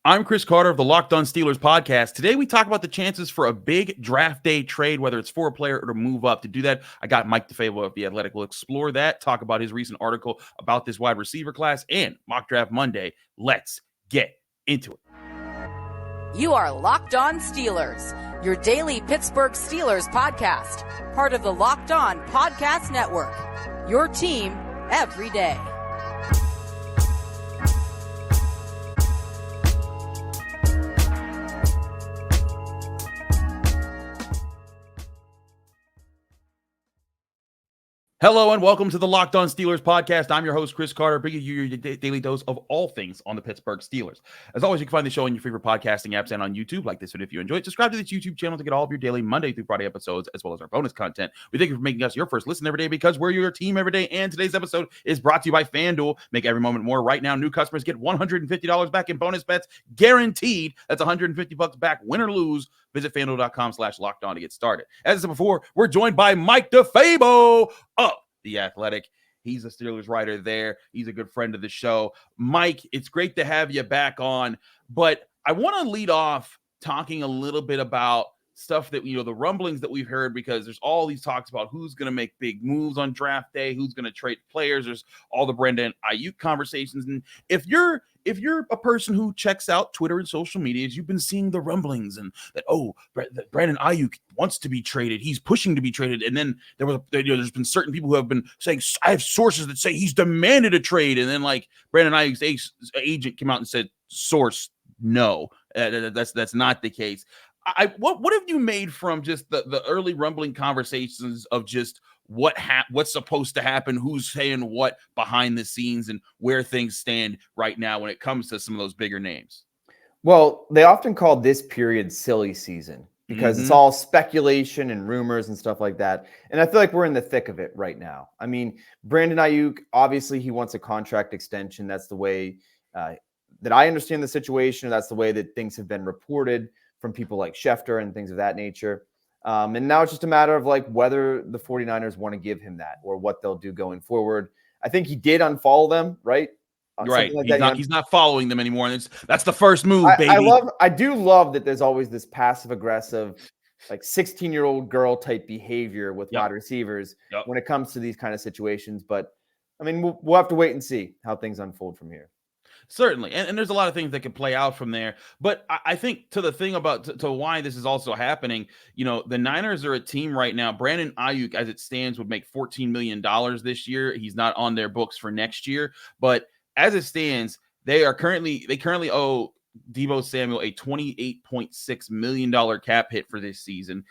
I'm Chris Carter of the Locked On Steelers podcast. Today we talk about the chances for a big draft day trade, whether it's for a player or to move up. To do that, I got Mike DeFabo of The Athletic. We'll explore that, talk about his recent article about this wide receiver class, and Mock Draft Monday. Let's get into it. You are Locked On Steelers, your daily Pittsburgh Steelers podcast, part of the Locked On Podcast Network, your team every day. Hello and welcome to the Locked On Steelers podcast. I'm your host, Chris Carter, bringing you your daily dose of all things on the Pittsburgh Steelers. As always, you can find the show on your favorite podcasting apps and on YouTube. Like this video if you enjoy it. Subscribe to this YouTube channel to get all of your daily Monday through Friday episodes, as well as our bonus content. We thank you for making us your first listen every day because we're your team every day. And today's episode is brought to you by FanDuel. Make every moment more. Right now, new customers get $150 back in bonus bets, guaranteed. That's $150 back, win or lose. Visit FanDuel.com/lockedon to get started. As I said before, we're joined by Mike DeFabo of The Athletic. He's a Steelers writer there. He's a good friend of the show. Mike, it's great to have you back on, but I want to lead off talking a little bit about stuff that, the rumblings that we've heard, because there's all these talks about who's going to make big moves on draft day, who's going to trade players. There's all the Brandon Aiyuk conversations. And if you're a person who checks out Twitter and social media, you've been seeing the rumblings and that, that Brandon Aiyuk wants to be traded. He's pushing to be traded. And then there's been certain people who have been saying, I have sources that say he's demanded a trade. And then like Brandon Aiyuk's agent came out and said, source, no, that's not the case. What have you made from just the early rumbling conversations of just what's supposed to happen, who's saying what behind the scenes, and where things stand right now when it comes to some of those bigger names? Well, they often call this period silly season because it's all speculation and rumors and stuff like that. And I feel like we're in the thick of it right now. I mean, Brandon Aiyuk, obviously he wants a contract extension. That's the way that I understand the situation. That's the way that things have been reported from people like Schefter and things of that nature. And now it's just a matter of like whether the 49ers want to give him that or what they'll do going forward. I think he did unfollow them, right? Right. Like he's not following them anymore. And that's the first move, baby. I do love that there's always this passive aggressive, like 16-year-old girl type behavior with wide receivers when it comes to these kind of situations. But I mean, we'll have to wait and see how things unfold from here. Certainly. And there's a lot of things that can play out from there. But I think to the thing about to why this is also happening, the Niners are a team right now. Brandon Aiyuk, as it stands, would make $14 million this year. He's not on their books for next year. But as it stands, they currently owe Deebo Samuel a $28.6 million cap hit for this season.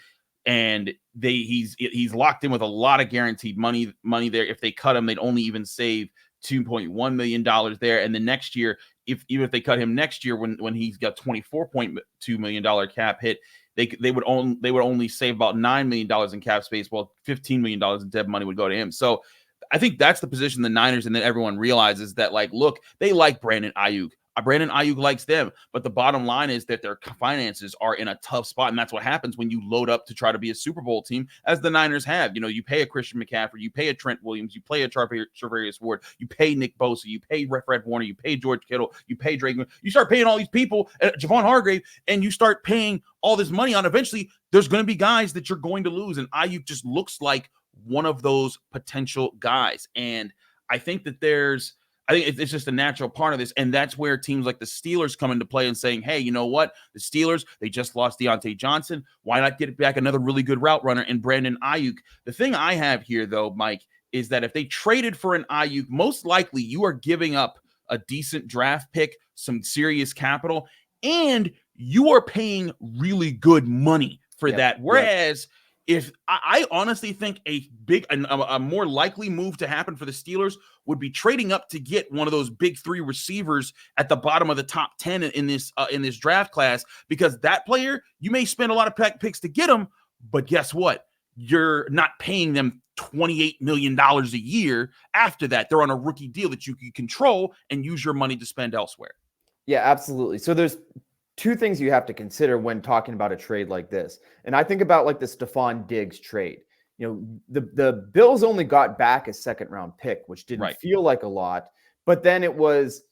And he's locked in with a lot of guaranteed money there. If they cut him, they'd only even save $2.1 million there. And the next year, even if they cut him next year when he's got $24.2 million cap hit, they would only save about $9 million in cap space, while $15 million in dead money would go to him. So I think that's the position the Niners, and then everyone realizes that, like, look, they like Brandon Aiyuk. Brandon Aiyuk likes them, but the bottom line is that their finances are in a tough spot, and that's what happens when you load up to try to be a Super Bowl team, as the Niners have. You pay a Christian McCaffrey, you pay a Trent Williams, you pay a Charvarius Ward, you pay Nick Bosa, you pay Fred Warner, you pay George Kittle, you pay Drake. You start paying all these people, Javon Hargrave, and you start paying all this money on. Eventually, there's going to be guys that you're going to lose, and Aiyuk just looks like one of those potential guys. And I think that I think it's just a natural part of this, and that's where teams like the Steelers come into play and saying, hey, you know what? The Steelers, they just lost Deontay Johnson. Why not get back another really good route runner in Brandon Aiyuk? The thing I have here, though, Mike, is that if they traded for an Aiyuk, most likely you are giving up a decent draft pick, some serious capital, and you are paying really good money for that. Whereas if I honestly think a more likely move to happen for the Steelers would be trading up to get one of those big three receivers at the bottom of the top 10 in this draft class, because that player, you may spend a lot of picks to get them, but guess what? You're not paying them $28 million a year after that. They're on a rookie deal that you can control and use your money to spend elsewhere. Yeah, absolutely. So there's two things you have to consider when talking about a trade like this. And I think about like the Stephon Diggs trade. The Bills only got back a second round pick, which didn't feel like a lot, but then it was,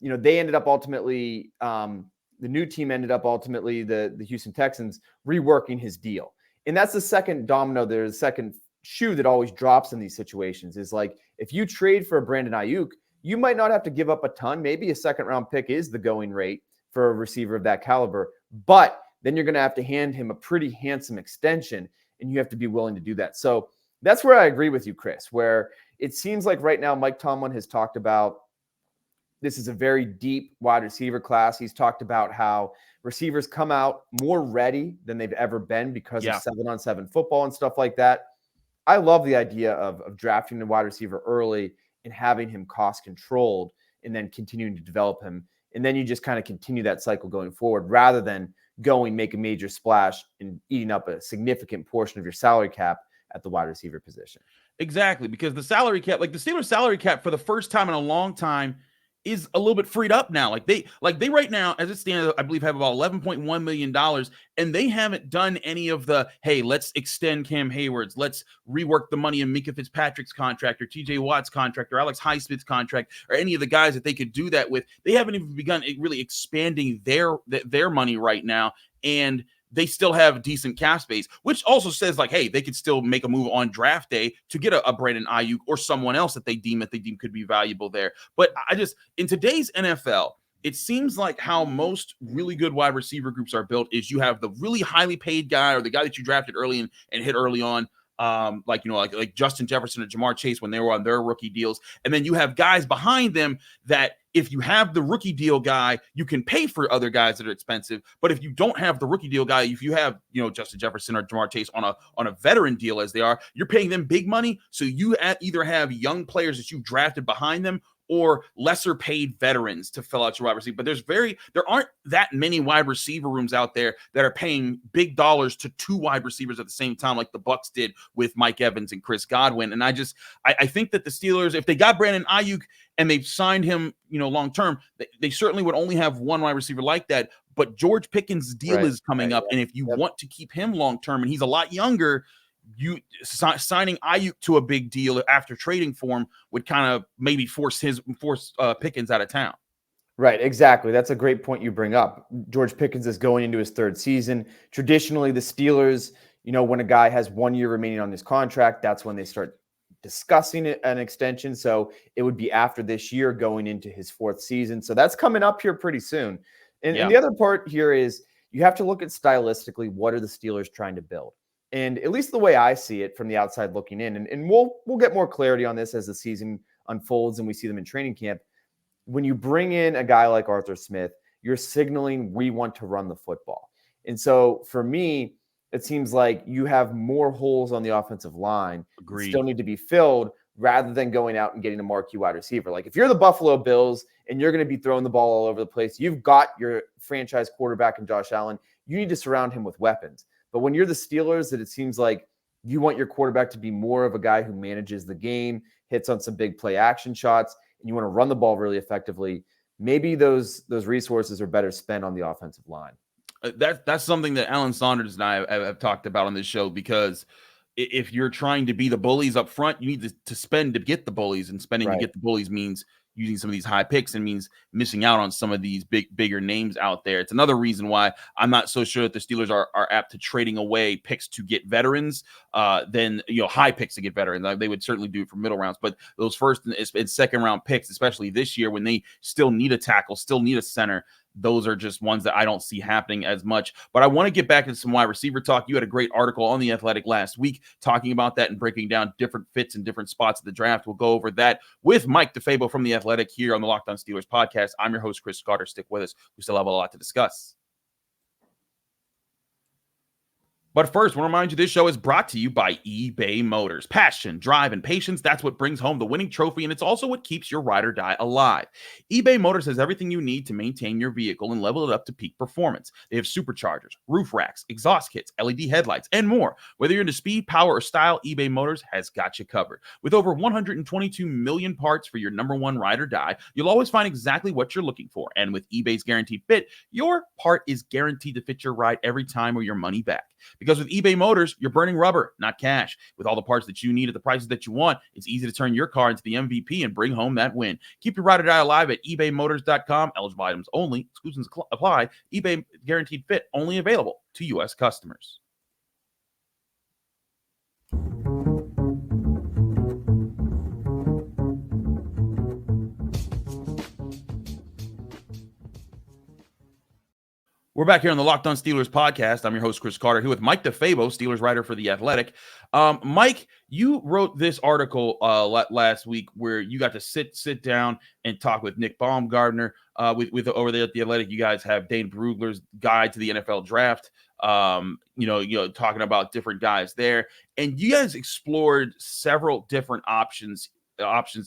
they ended up ultimately the new team ended up ultimately the Houston Texans reworking his deal. And that's the second domino. There's the second shoe that always drops in these situations is like, if you trade for a Brandon Aiyuk, you might not have to give up a ton. Maybe a second round pick is the going rate for a receiver of that caliber, but then you're going to have to hand him a pretty handsome extension, and you have to be willing to do that. So that's where I agree with you, Chris, where it seems like right now Mike Tomlin has talked about this is a very deep wide receiver class. He's talked about how receivers come out more ready than they've ever been because of 7-on-7 football and stuff like that. I love the idea of drafting the wide receiver early and having him cost controlled and then continuing to develop him. And then you just kind of continue that cycle going forward rather than make a major splash and eating up a significant portion of your salary cap at the wide receiver position. Exactly, because the salary cap, like the Steelers salary cap for the first time in a long time, is a little bit freed up now. Like they right now, as it stands, I believe have about $11.1 million, and they haven't done any of the, hey, let's extend Cam Hayward's, let's rework the money in Mika Fitzpatrick's contract or TJ Watt's contract or Alex Highsmith's contract or any of the guys that they could do that with. They haven't even begun really expanding their money right now, and they still have decent cap space, which also says like, hey, they could still make a move on draft day to get a Brandon Aiyuk or someone else that they deem could be valuable there. But in today's NFL, it seems like how most really good wide receiver groups are built is you have the really highly paid guy or the guy that you drafted early and hit early on. Like Justin Jefferson or Jamar Chase when they were on their rookie deals. And then you have guys behind them that if you have the rookie deal guy, you can pay for other guys that are expensive. But if you don't have the rookie deal guy, if you have, Justin Jefferson or Jamar Chase on a veteran deal as they are, you're paying them big money. So you either have young players that you've drafted behind them or lesser paid veterans to fill out your wide receiver. But there aren't that many wide receiver rooms out there that are paying big dollars to two wide receivers at the same time, like the Bucs did with Mike Evans and Chris Godwin. And I think that the Steelers, if they got Brandon Aiyuk and they've signed him, long-term, they certainly would only have one wide receiver like that. But George Pickens' deal is coming up. And if you want to keep him long-term and he's a lot younger, signing Aiyuk to a big deal after trading for him would kind of maybe force Pickens out of town. Right, exactly. That's a great point you bring up. George Pickens is going into his third season. Traditionally, the Steelers, when a guy has 1 year remaining on his contract, that's when they start discussing an extension. So it would be after this year going into his fourth season. So that's coming up here pretty soon. And the other part here is you have to look at stylistically, what are the Steelers trying to build? And at least the way I see it from the outside looking in, and we'll get more clarity on this as the season unfolds and we see them in training camp. When you bring in a guy like Arthur Smith, you're signaling we want to run the football. And so for me, it seems like you have more holes on the offensive line that still need to be filled rather than going out and getting a marquee wide receiver. Like if you're the Buffalo Bills and you're going to be throwing the ball all over the place, you've got your franchise quarterback in Josh Allen, you need to surround him with weapons. But when you're the Steelers, that it seems like you want your quarterback to be more of a guy who manages the game, hits on some big play action shots, and you want to run the ball really effectively, maybe those resources are better spent on the offensive line. That's something that Alan Saunders and I have talked about on this show, because if you're trying to be the bullies up front, you need to spend to get the bullies, and spending to get the bullies means using some of these high picks and means missing out on some of these bigger names out there. It's another reason why I'm not so sure that the Steelers are apt to trading away picks to get veterans than high picks to get veterans. They would certainly do it for middle rounds, but those first and second round picks, especially this year when they still need a tackle, still need a center, those are just ones that I don't see happening as much. But I want to get back into some wide receiver talk. You had a great article on The Athletic last week talking about that and breaking down different fits and different spots of the draft. We'll go over that with Mike DeFabo from The Athletic here on the Locked On Steelers podcast. I'm your host, Chris Carter. Stick with us. We still have a lot to discuss. But first, I want to remind you this show is brought to you by eBay Motors. Passion, drive, and patience, that's what brings home the winning trophy, and it's also what keeps your ride or die alive. eBay Motors has everything you need to maintain your vehicle and level it up to peak performance. They have superchargers, roof racks, exhaust kits, LED headlights, and more. Whether you're into speed, power, or style, eBay Motors has got you covered. With over 122 million parts for your number one ride or die, you'll always find exactly what you're looking for. And with eBay's Guaranteed Fit, your part is guaranteed to fit your ride every time or your money back. Because with eBay Motors, you're burning rubber, not cash. With all the parts that you need at the prices that you want, it's easy to turn your car into the MVP and bring home that win. Keep your ride or die alive at ebaymotors.com. Eligible items only. Exclusions apply. eBay guaranteed fit only available to U.S. customers. We're back here on the Locked On Steelers podcast. I'm your host, Chris Carter, here with Mike DeFabo, Steelers writer for The Athletic. Mike, you wrote this article last week where you got to sit down and talk with Nick Baumgardner with over there at The Athletic. You guys have Dane Brugler's guide to the NFL draft, talking about different guys there. And you guys explored several different options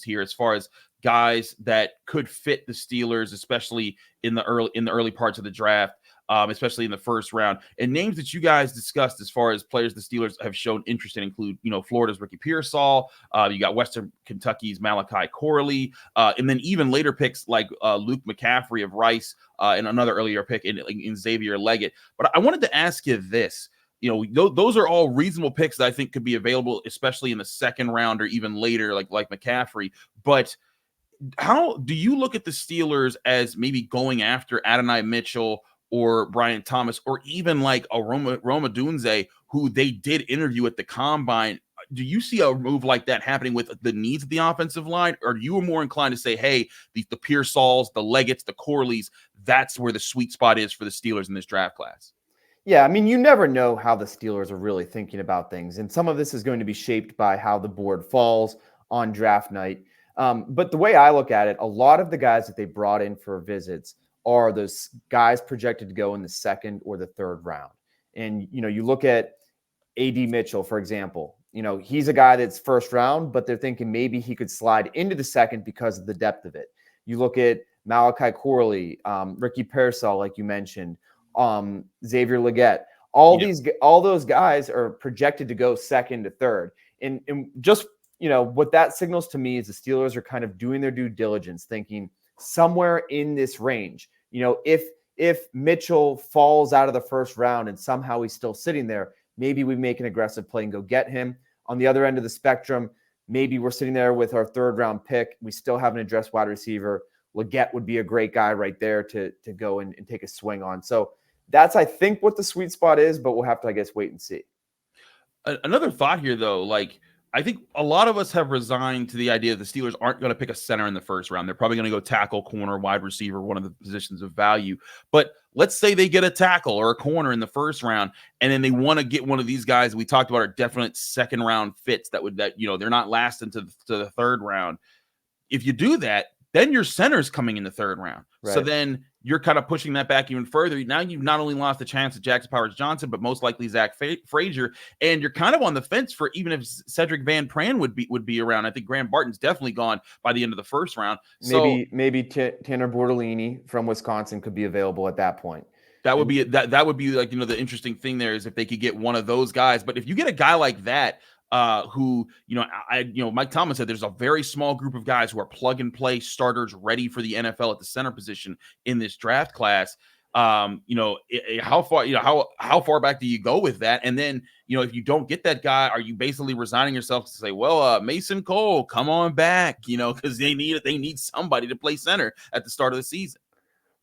here as far as guys that could fit the Steelers, especially in the early parts of the draft. Especially in the first round, and names that you guys discussed as far as players the Steelers have shown interest in include, Florida's Ricky Pearsall, you got Western Kentucky's Malachi Corley, and then even later picks like Luke McCaffrey of Rice, and another earlier pick in Xavier Leggette. But I wanted to ask you this. Those are all reasonable picks that I think could be available, especially in the second round or even later, like McCaffrey. But how do you look at the Steelers as maybe going after Adonai Mitchell or Brian Thomas, or even like a Rome Odunze, who they did interview at the Combine? Do you see a move like that happening with the needs of the offensive line? Or are you more inclined to say, hey, the Pearsalls, the Leggettes, the Corleys, that's where the sweet spot is for the Steelers in this draft class? Yeah, I mean, you never know how the Steelers are really thinking about things. And some of this is going to be shaped by how the board falls on draft night. But the way I look at it, a lot of the guys that they brought in for visits are those guys projected to go in the second or the third round. And, you look at A.D. Mitchell, for example, he's a guy that's first round, but they're thinking maybe he could slide into the second because of the depth of it. You look at Malachi Corley, Ricky Pearsall, like you mentioned, Xavier Leggette, all those guys are projected to go second to third. And just, what that signals to me is the Steelers are kind of doing their due diligence, thinking somewhere in this range. If Mitchell falls out of the first round and somehow he's still sitting there, maybe we make an aggressive play and go get him. On the other end of the spectrum, maybe we're sitting there with our third round pick. We still haven't addressed wide receiver. Leggette would be a great guy right there to go and take a swing on. So that's, I think, what the sweet spot is, but we'll have to, I guess, wait and see. Another thought here, though, I think a lot of us have resigned to the idea that the Steelers aren't going to pick a center in the first round. They're probably going to go tackle, corner, wide receiver, one of the positions of value. But let's say they get a tackle or a corner in the first round, and then they want to get one of these guys we talked about are definite second round fits that they're not lasting to the third round. If you do that, then your center's coming in the third round. Right. So then you're kind of pushing that back even further. Now you've not only lost the chance at Jackson Powers-Johnson, but most likely Zach Frazier. And you're kind of on the fence for even if Cedric Van Pran would be around. I think Graham Barton's definitely gone by the end of the first round. Maybe Tanner Bortolini from Wisconsin could be available at that point. That would be like, the interesting thing there is if they could get one of those guys. But if you get a guy like that, who, Mike Thomas said there's a very small group of guys who are plug and play starters ready for the NFL at the center position in this draft class. How far back do you go with that? And then, if you don't get that guy, are you basically resigning yourself to say, well, Mason Cole, come on back, because they need somebody to play center at the start of the season.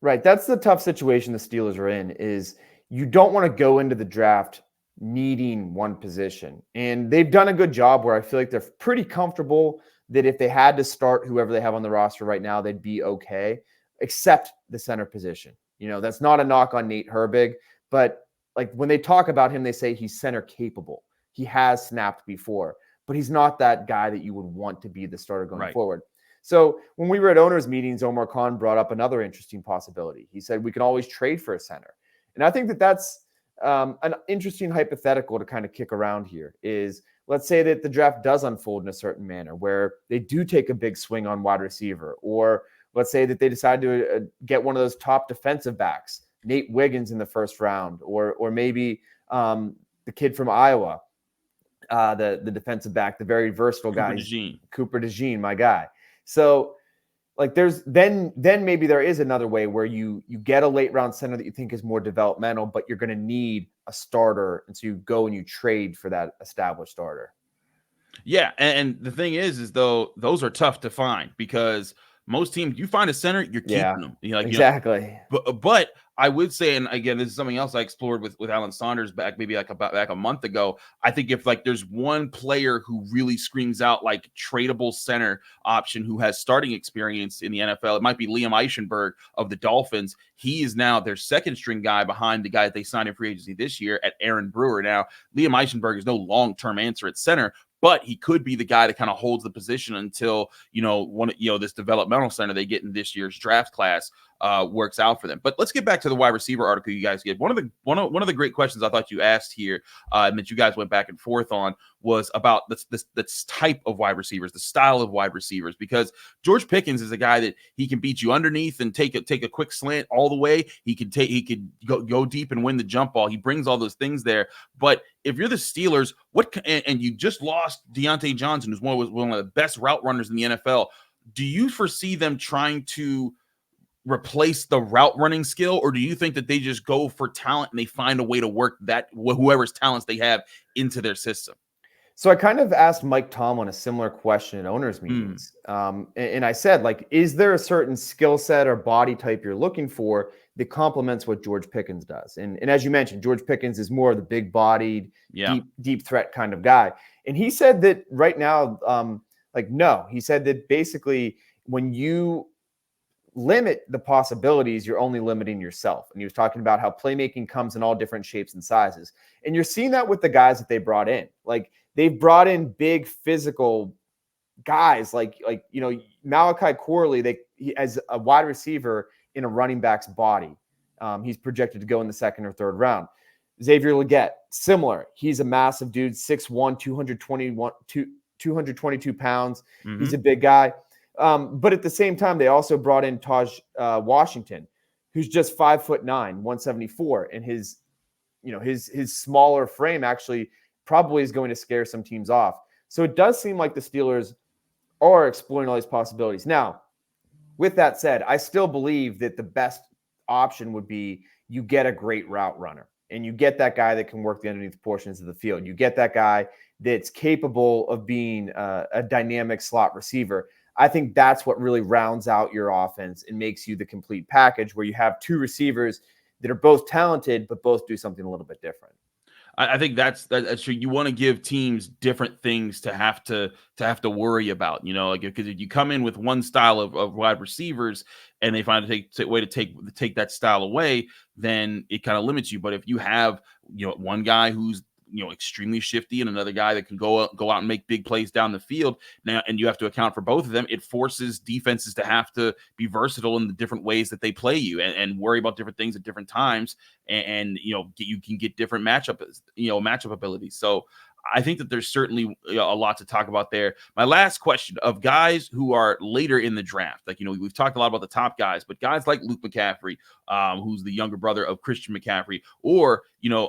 Right. That's the tough situation the Steelers are in, is you don't want to go into the draft needing one position. And they've done a good job where I feel like they're pretty comfortable that if they had to start whoever they have on the roster right now, they'd be okay, except the center position. That's not a knock on Nate Herbig, but like when they talk about him, they say he's center capable. He has snapped before, but he's not that guy that you would want to be the starter going forward. So when we were at owners meetings, Omar Khan brought up another interesting possibility. He said we can always trade for a center. And I think that's an interesting hypothetical to kind of kick around here is, let's say that the draft does unfold in a certain manner where they do take a big swing on wide receiver, or let's say that they decide to get one of those top defensive backs, Nate Wiggins in the first round, or maybe the kid from Iowa, the defensive back, the very versatile guy, DeJean. Cooper DeJean, my guy. So like there's then maybe there is another way where you get a late round center that you think is more developmental, but you're going to need a starter, and so you go and you trade for that established starter. Yeah, and the thing is though those are tough to find because most teams, you find a center, you're keeping them. Exactly. But I would say, and again, this is something else I explored with Alan Saunders back a month ago. I think if like there's one player who really screams out like tradable center option who has starting experience in the NFL, it might be Liam Eichenberg of the Dolphins. He is now their second string guy behind the guy that they signed in free agency this year at Aaron Brewer. Now, Liam Eichenberg is no long-term answer at center, but he could be the guy that kind of holds the position until, this developmental center they get in this year's draft class works out for them. But let's get back to the wide receiver article you guys get. One of the great questions I thought you asked here and that you guys went back and forth on was about this type of wide receivers, the style of wide receivers, because George Pickens is a guy that he can beat you underneath and take a quick slant all the way. He could go deep and win the jump ball. He brings all those things there. But if you're the Steelers, and you just lost Deontay Johnson, who's one of the best route runners in the NFL, do you foresee them trying to replace the route running skill, or do you think that they just go for talent and they find a way to work that whoever's talents they have into their system? So I kind of asked Mike Tomlin a similar question at owners meetings. And I said, like, is there a certain skill set or body type you're looking for that complements what George Pickens does? And as you mentioned, George Pickens is more of the big bodied, deep threat kind of guy. And he said that right now, no, he said that basically when you limit the possibilities, you're only limiting yourself. And he was talking about how playmaking comes in all different shapes and sizes. And you're seeing that with the guys that they brought in. Like, they've brought in big physical guys like Malachi Corley, as a wide receiver in a running back's body. He's projected to go in the second or third round. Xavier Leggette, similar. He's a massive dude, 6'1", 222 pounds. Mm-hmm. He's a big guy. But at the same time, they also brought in Taj Washington, who's just 5'9", 174. And his smaller frame actually probably is going to scare some teams off. So it does seem like the Steelers are exploring all these possibilities. Now, with that said, I still believe that the best option would be you get a great route runner and you get that guy that can work the underneath portions of the field. You get that guy that's capable of being a dynamic slot receiver. I think that's what really rounds out your offense and makes you the complete package where you have two receivers that are both talented, but both do something a little bit different. I think that's true. You want to give teams different things to have to worry about, because if you come in with one style of wide receivers and they find a way to take that style away, then it kind of limits you. But if you have, one guy who's extremely shifty and another guy that can go out and make big plays down the field now, and you have to account for both of them, it forces defenses to have to be versatile in the different ways that they play you and worry about different things at different times. And you can get different matchup abilities. So I think that there's certainly a lot to talk about there. My last question of guys who are later in the draft, we've talked a lot about the top guys, but guys like Luke McCaffrey, who's the younger brother of Christian McCaffrey, or,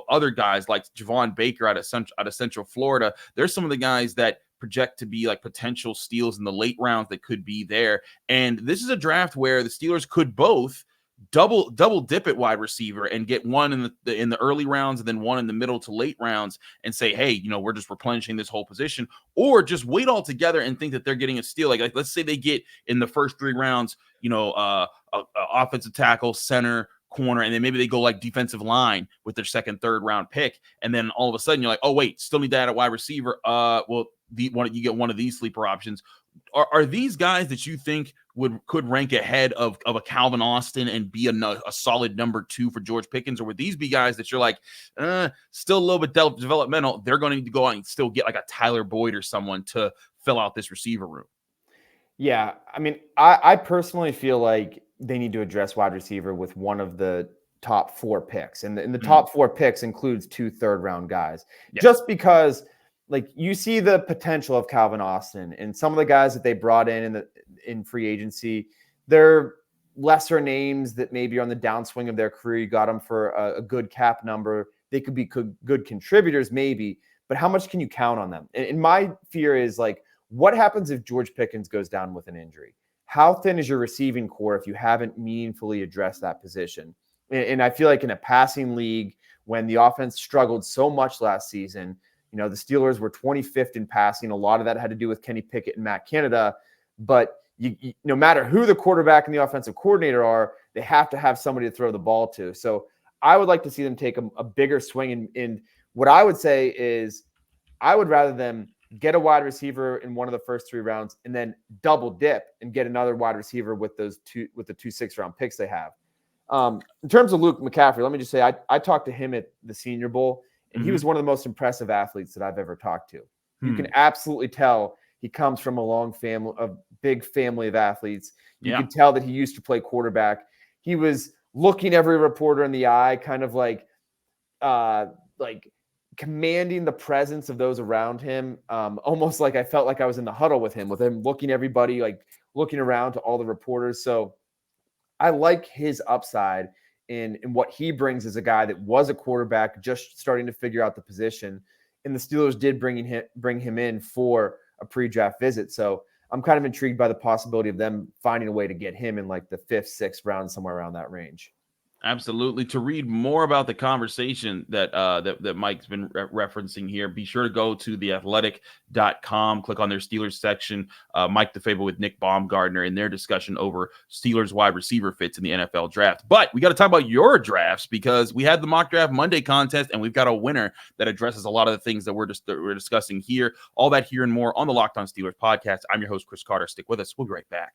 other guys like Javon Baker out of Central Florida. There's some of the guys that project to be like potential steals in the late rounds that could be there. And this is a draft where the Steelers could both double dip at wide receiver and get one in the early rounds and then one in the middle to late rounds and say, hey, we're just replenishing this whole position, or just wait all together and think that they're getting a steal. Like let's say they get in the first 3 rounds, offensive tackle, center, corner, and then maybe they go like defensive line with their second, third round pick. And then all of a sudden you're like, oh wait, still need that at wide receiver. You get one of these sleeper options. Are these guys that you think could rank ahead of a Calvin Austin and be a solid number 2 for George Pickens? Or would these be guys that you're like, still a little bit developmental? They're going to need to go out and still get like a Tyler Boyd or someone to fill out this receiver room. Yeah. I mean, I personally feel like they need to address wide receiver with one of the top 4 picks. And the top 4 picks includes 2 third-round guys. Yes. Just because like you see the potential of Calvin Austin and some of the guys that they brought in free agency, they're lesser names that maybe are on the downswing of their career. You got them for a good cap number. They could be good contributors maybe, but how much can you count on them? And my fear is like, what happens if George Pickens goes down with an injury? how thin is your receiving core if you haven't meaningfully addressed that position? And I feel like in a passing league, when the offense struggled so much last season, the Steelers were 25th in passing. A lot of that had to do with Kenny Pickett and Matt Canada. But no matter who the quarterback and the offensive coordinator are, they have to have somebody to throw the ball to. So I would like to see them take a bigger swing. And what I would say is I would rather them get a wide receiver in one of the first 3 rounds and then double dip and get another wide receiver with the 2 6-round picks they have. In terms of Luke McCaffrey, let me just say I talked to him at the Senior Bowl, and he was one of the most impressive athletes that I've ever talked to. You can absolutely tell he comes from a big family of athletes. You can tell that he used to play quarterback. He was looking every reporter in the eye, kind of like commanding the presence of those around him. Almost like I felt like I was in the huddle with him looking everybody, like looking around to all the reporters. So I like his upside in what he brings as a guy that was a quarterback just starting to figure out the position. And the Steelers did bring him in for a pre-draft visit. So I'm kind of intrigued by the possibility of them finding a way to get him in like the 5th, 6th round, somewhere around that range. Absolutely. To read more about the conversation that Mike's been referencing here, be sure to go to theathletic.com, click on their Steelers section. Mike DeFabo with Nick Baumgardner in their discussion over Steelers wide receiver fits in the NFL draft. But we got to talk about your drafts because we had the Mock Draft Monday contest, and we've got a winner that addresses a lot of the things that we're discussing here. All that here and more on the Locked On Steelers podcast. I'm your host, Chris Carter. Stick with us. We'll be right back.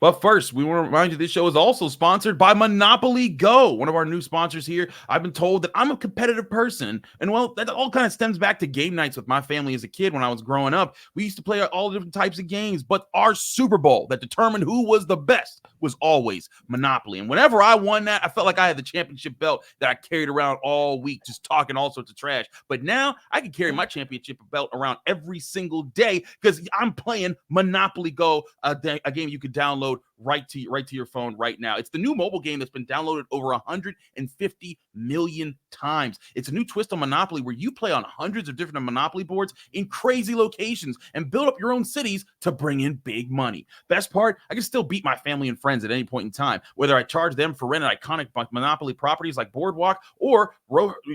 But first, we want to remind you this show is also sponsored by Monopoly Go, one of our new sponsors here. I've been told that I'm a competitive person, and well, that all kind of stems back to game nights with my family as a kid when I was growing up. We used to play all different types of games, but our Super Bowl that determined who was the best was always Monopoly. And whenever I won that, I felt like I had the championship belt that I carried around all week, just talking all sorts of trash. But now I can carry my championship belt around every single day because I'm playing Monopoly Go, a game you could download right to your phone right now. It's the new mobile game that's been downloaded over 150 million times. It's a new twist on Monopoly where you play on hundreds of different Monopoly boards in crazy locations and build up your own cities to bring in big money. Best part, I can still beat my family and friends at any point in time, whether I charge them for rent at iconic Monopoly properties like Boardwalk or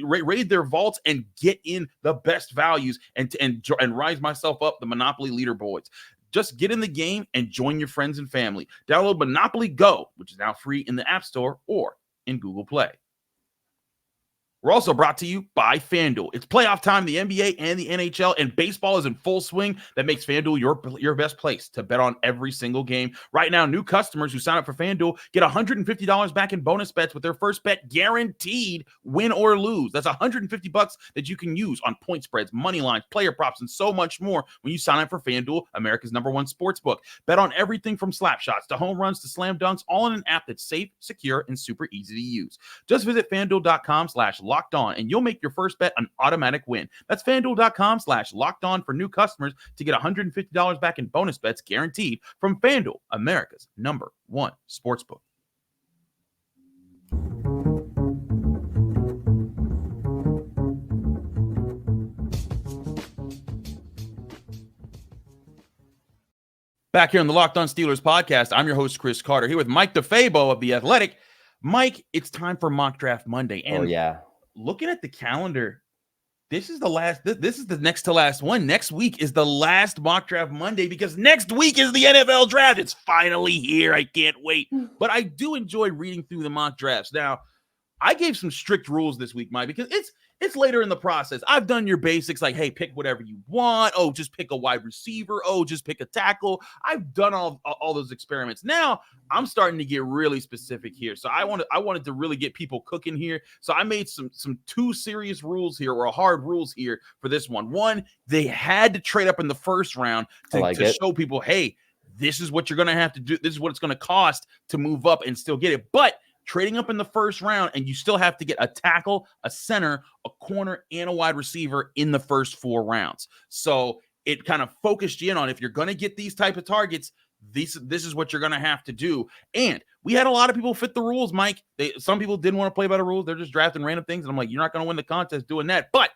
raid their vaults and get in the best values and rise myself up the Monopoly leaderboards. Just get in the game and join your friends and family. Download Monopoly Go, which is now free in the App Store or in Google Play. We're also brought to you by FanDuel. It's playoff time, the NBA and the NHL, and baseball is in full swing. That makes FanDuel your best place to bet on every single game. Right now, new customers who sign up for FanDuel get $150 back in bonus bets with their first bet guaranteed, win or lose. That's $150 that you can use on point spreads, money lines, player props, and so much more when you sign up for FanDuel, America's #1 sportsbook. Bet on everything from slap shots to home runs to slam dunks, all in an app that's safe, secure, and super easy to use. Just visit FanDuel.com/locked on, and you'll make your first bet an automatic win. That's FanDuel.com/locked on for new customers to get $150 back in bonus bets guaranteed from FanDuel, America's #1 sportsbook. Back here on the Locked On Steelers podcast, I'm your host, Chris Carter, here with Mike DeFabo of The Athletic. Mike, it's time for Mock Draft Monday. And looking at the calendar, this is the next to last one. Next week is the last Mock Draft Monday because next week is the NFL draft. It's finally here. I can't wait. But I do enjoy reading through the mock drafts. Now, I gave some strict rules this week, Mike, because it's later in the process. I've done your basics like, hey, pick whatever you want. Oh, just pick a wide receiver. Oh, just pick a tackle. I've done all those experiments. Now I'm starting to get really specific here. So I wanted to really get people cooking here. So I made some two serious rules here, or hard rules here for this one. One, they had to trade up in the first round to show people, hey, this is what you're going to have to do. This is what it's going to cost to move up and still get it. But trading up in the first round, and you still have to get a tackle, a center, a corner, and a wide receiver in the first 4 rounds. So it kind of focused you in on, if you're going to get these type of targets, this is what you're going to have to do. And we had a lot of people fit the rules, Mike. Some people didn't want to play by the rules. They're just drafting random things. And I'm like, you're not going to win the contest doing that. But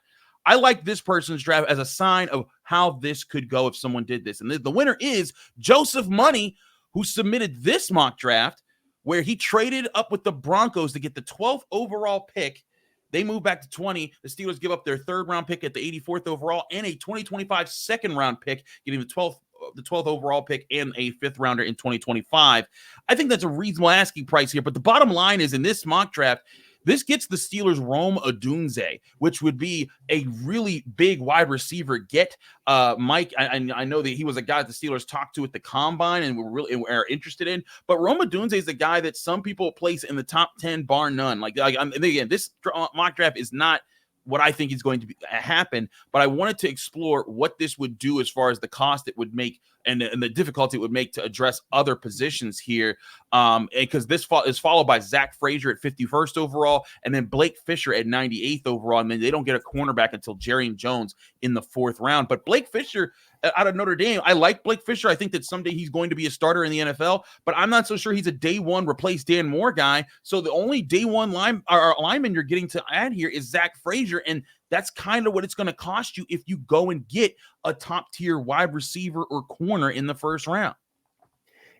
I like this person's draft as a sign of how this could go if someone did this. And the winner is Joseph Money, who submitted this mock draft where he traded up with the Broncos to get the 12th overall pick. They move back to 20. The Steelers give up their 3rd round pick at the 84th overall and a 2025 2nd round pick, getting the 12th overall pick and a 5th rounder in 2025. I think that's a reasonable asking price here. But the bottom line is, in this mock draft, this gets the Steelers Rome Odunze, which would be a really big wide receiver get. Mike, I know that he was a guy that the Steelers talked to at the combine and are interested in. But Rome Odunze is a guy that some people place in the top 10 bar none. Again, this mock draft is not what I think is going to happen, but I wanted to explore what this would do as far as the cost it would make and the difficulty it would make to address other positions here. Because this is followed by Zach Frazier at 51st overall, and then Blake Fisher at 98th overall, and then they don't get a cornerback until Jerry Jones in the 4th round. But Blake Fisher out of Notre Dame, I like Blake Fisher. I think that someday he's going to be a starter in the NFL, but I'm not so sure he's a day one replace Dan Moore guy. So the only day one lineman you're getting to add here is Zach Frazier, and that's kind of what it's going to cost you if you go and get a top tier wide receiver or corner in the 1st round.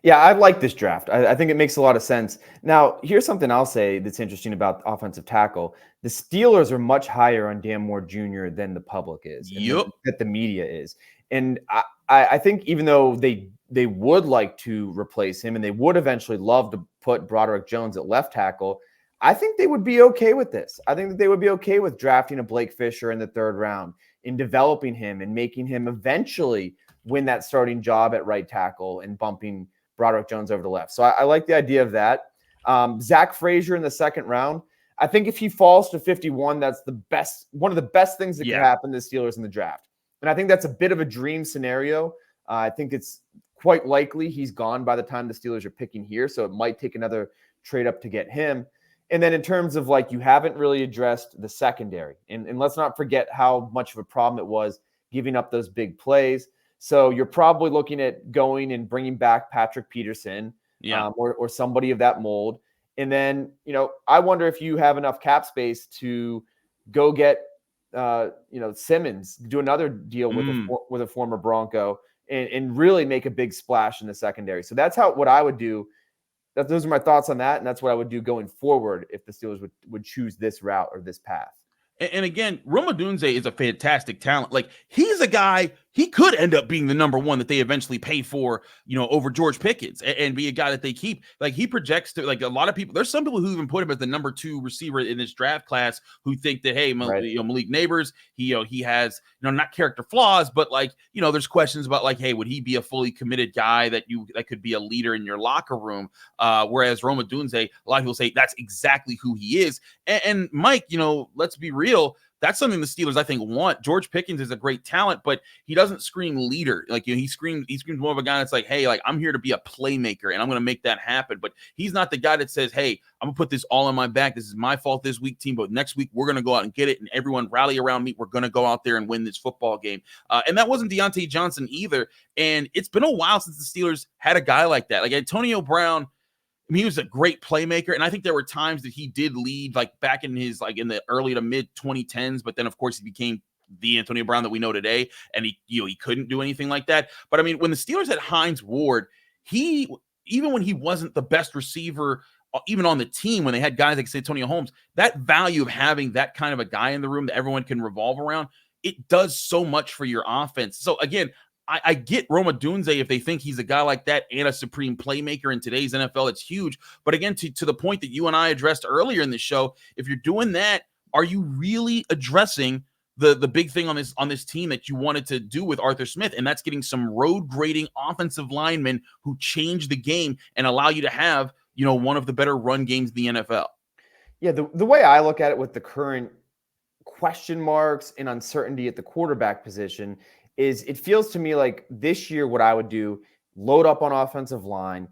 Yeah, I like this draft. I think it makes a lot of sense. Now, here's something I'll say that's interesting about offensive tackle. The Steelers are much higher on Dan Moore Jr. than the public is, that the media is. And I think even though they would like to replace him and they would eventually love to put Broderick Jones at left tackle, I think they would be okay with this. I think that they would be okay with drafting a Blake Fisher in the 3rd round, in developing him and making him eventually win that starting job at right tackle and bumping Broderick Jones over to left. So I like the idea of that. Zach Frazier in the 2nd round. I think if he falls to 51, that's one of the best things that could happen to the Steelers in the draft. And I think that's a bit of a dream scenario. I think it's quite likely he's gone by the time the Steelers are picking here. So it might take another trade up to get him. And then in terms of you haven't really addressed the secondary. And let's not forget how much of a problem it was giving up those big plays. So you're probably looking at going and bringing back Patrick Peterson or somebody of that mold. And then, I wonder if you have enough cap space to go get, Simmons, do another deal with a former Bronco and really make a big splash in the secondary. So that's what I would do. Those are my thoughts on that. And that's what I would do going forward if the Steelers would choose this route or this path. And again, Rome Odunze is a fantastic talent. He's a guy, he could end up being the number one that they eventually pay for, over George Pickens and be a guy that they keep. He projects to a lot of people. There's some people who even put him as the number 2 receiver in this draft class who think that, hey, Malik Neighbors, he has, not character flaws, but there's questions about hey, would he be a fully committed guy that could be a leader in your locker room? Whereas Rome Odunze, a lot of people say that's exactly who he is. And Mike, let's be real. That's something the Steelers, I think, want. George Pickens is a great talent, but he doesn't scream leader. He screams more of a guy that's hey, I'm here to be a playmaker and I'm going to make that happen. But he's not the guy that says, hey, I'm going to put this all on my back. This is my fault this week, team, but next week we're going to go out and get it and everyone rally around me. We're going to go out there and win this football game. And that wasn't Deontay Johnson either. And it's been a while since the Steelers had a guy like that. Antonio Brown, he was a great playmaker, and I think there were times that he did lead, back in his in the early to mid 2010s. But then, of course, he became the Antonio Brown that we know today, and he couldn't do anything like that. But when the Steelers had Hines Ward, even when he wasn't the best receiver, even on the team, when they had guys like Santonio Holmes, that value of having that kind of a guy in the room that everyone can revolve around, it does so much for your offense. So again, I get Rome Odunze if they think he's a guy like that and a supreme playmaker in today's NFL. It's huge. But again, to the point that you and I addressed earlier in the show, if you're doing that, are you really addressing the big thing on this team that you wanted to do with Arthur Smith? And that's getting some road grading offensive linemen who change the game and allow you to have, one of the better run games in the NFL. Yeah, the way I look at it with the current question marks and uncertainty at the quarterback position is it feels to me like this year what I would do, load up on offensive line,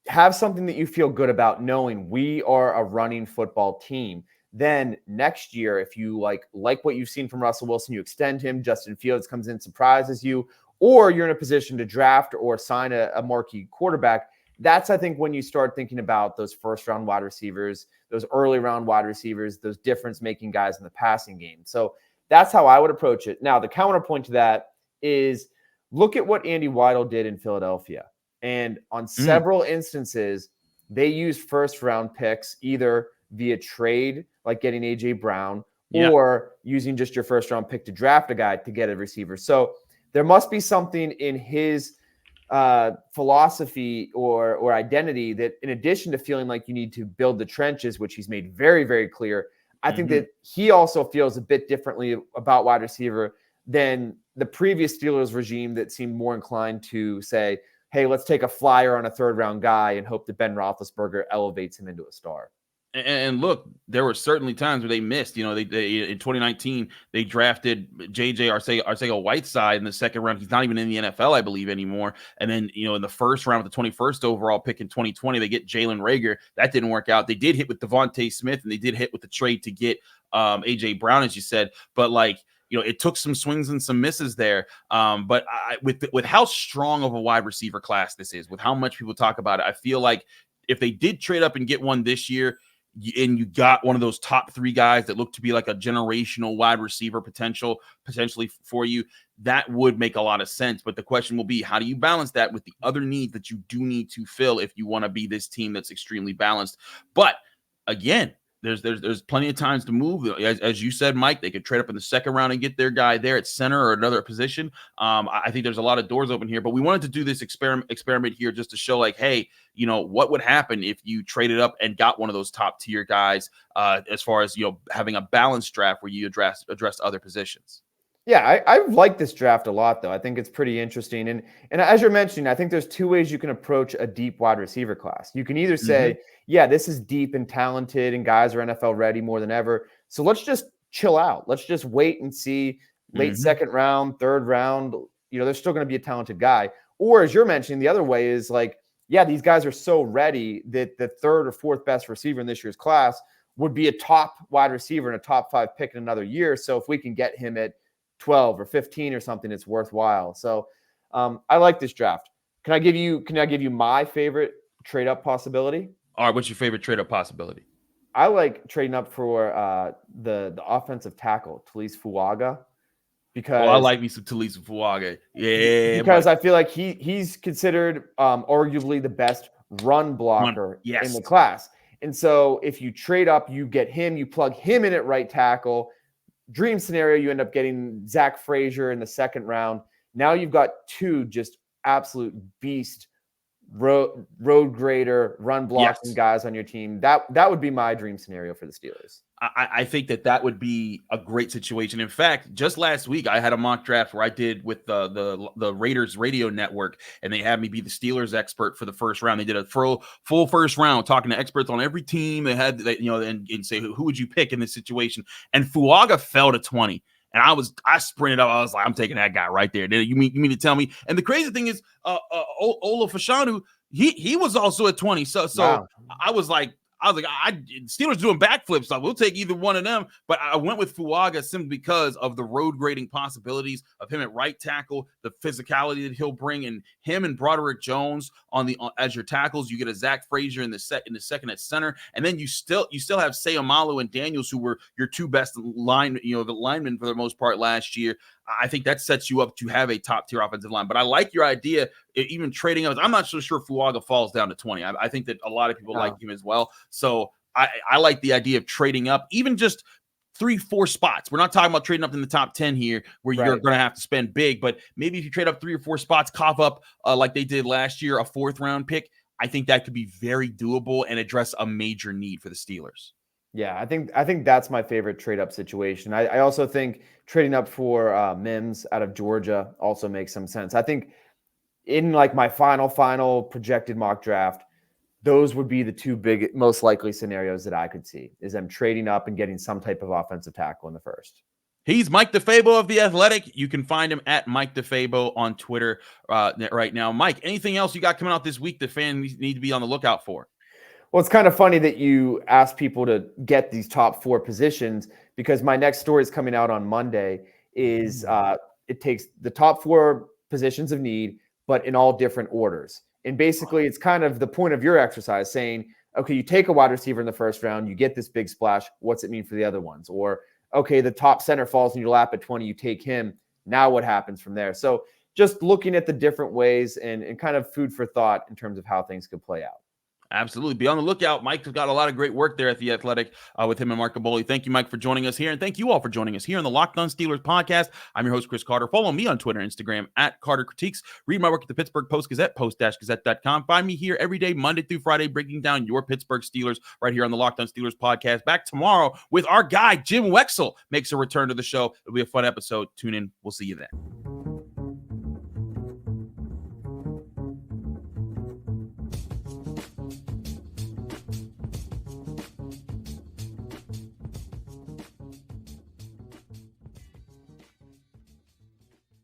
have something that you feel good about knowing we are a running football team. Then next year, if you like what you've seen from Russell Wilson, you extend him, Justin Fields comes in, surprises you, or you're in a position to draft or sign a marquee quarterback. That's, I think, when you start thinking about those first-round wide receivers, those early-round wide receivers, those difference-making guys in the passing game. So That's how I would approach it. Now, the counterpoint to that is look at what Andy Weidel did in Philadelphia. And on several instances, they used first-round picks either via trade, like getting A.J. Brown, or using just your first-round pick to draft a guy to get a receiver. So there must be something in his philosophy or identity that, in addition to feeling like you need to build the trenches, which he's made very, very clear, I think that he also feels a bit differently about wide receiver than the previous Steelers regime that seemed more inclined to say, hey, let's take a flyer on a third-round guy and hope that Ben Roethlisberger elevates him into a star. And look, there were certainly times where they missed. You know, they in 2019 they drafted J.J. Arcega-Whiteside in the second round. He's not even in the NFL, I believe, anymore. And then, you know, in the first round with the 21st overall pick in 2020, they get Jalen Reagor. That didn't work out. They did hit with Devontae Smith, and they did hit with the trade to get A.J. Brown, as you said. But like, you know, it took some swings and some misses there. But with how strong of a wide receiver class this is, with how much people talk about it, I feel like if they did trade up and get one this year, and you got one of those top three guys that look to be like a generational wide receiver potentially for you, that would make a lot of sense. But the question will be, how do you balance that with the other needs that you do need to fill if you want to be this team that's extremely balanced? But again, there's plenty of times to move. As you said, Mike, they could trade up in the second round and get their guy there at center or another position. I think there's a lot of doors open here, but we wanted to do this experiment here just to show, like, hey, you know, what would happen if you traded up and got one of those top tier guys, as far as, you know, having a balanced draft where you address other positions. Yeah, I like this draft a lot, though. I think it's pretty interesting. And as you're mentioning, I think there's two ways you can approach a deep wide receiver class. You can either say, yeah, this is deep and talented and guys are NFL ready more than ever, so let's just chill out. Let's just wait and see late second round, third round. You know, there's still going to be a talented guy. Or as you're mentioning, the other way is like, yeah, these guys are so ready that the third or fourth best receiver in this year's class would be a top wide receiver and a top 5 pick in another year. So if we can get him at 12 or 15 or something, it's worthwhile. So I like this draft. Can I give you my favorite trade up possibility? All right, what's your favorite trade up possibility? I like trading up for the offensive tackle, Talise Fuaga, because I like me some Talise Fuaga. Yeah, because I feel like he's considered arguably the best run blocker in the class. And so if you trade up, you get him, you plug him in at right tackle. Dream scenario, you end up getting Zach Frazier in the second round. Now you've got two just absolute beast road grader, run blocking guys on your team. That would be my dream scenario for the Steelers. I think that would be a great situation. In fact, just last week I had a mock draft where I did with the Raiders radio network, and they had me be the Steelers expert for the first round. They did a full first round talking to experts on every team. They had, you know, and say who would you pick in this situation. And Fuaga fell to 20. And I sprinted up. I was like, I'm taking that guy right there. You mean to tell me? And the crazy thing is, Ola Fashanu, he was also at 20. So wow. I was like, Steelers doing backflips. So we'll take either one of them. But I went with Fuaga simply because of the road grading possibilities of him at right tackle, the physicality that he'll bring, and him and Broderick Jones as your tackles. You get a Zach Frazier in the second at center, and then you still have Seumalo and Daniels, who were your two best the linemen for the most part last year. I think that sets you up to have a top tier offensive line. But I like your idea, even trading up. I'm not so sure Fuaga falls down to 20. I think that a lot of people like him as well. So I like the idea of trading up, even just 3-4 spots. We're not talking about trading up in the top 10 here, where you're going to have to spend big. But maybe if you trade up 3 or 4 spots, cough up like they did last year, a 4th round pick, I think that could be very doable and address a major need for the Steelers. Yeah, I think that's my favorite trade-up situation. I also think trading up for Mims out of Georgia also makes some sense. I think in like my final projected mock draft, those would be the two big, most likely scenarios that I could see, is them trading up and getting some type of offensive tackle in the first. He's Mike DeFabo of The Athletic. You can find him at Mike DeFabo on Twitter right now. Mike, anything else you got coming out this week that fans need to be on the lookout for? Well, it's kind of funny that you ask people to get these top 4 positions, because my next story is coming out on Monday. It takes the top 4 positions of need, but in all different orders. And basically, it's kind of the point of your exercise, saying, okay, you take a wide receiver in the first round, you get this big splash. What's it mean for the other ones? Or okay, the top center falls in your lap at 20, you take him. Now what happens from there? So just looking at the different ways and kind of food for thought in terms of how things could play out. Absolutely. Be on the lookout. Mike's got a lot of great work there at The Athletic with him and Mark Caboli. Thank you, Mike, for joining us here. And thank you all for joining us here on the Locked On Steelers podcast. I'm your host, Chris Carter. Follow me on Twitter and Instagram at Carter Critiques. Read my work at the Pittsburgh Post-Gazette, post-gazette.com. Find me here every day, Monday through Friday, breaking down your Pittsburgh Steelers right here on the Locked On Steelers podcast. Back tomorrow with our guy, Jim Wexell, makes a return to the show. It'll be a fun episode. Tune in. We'll see you then.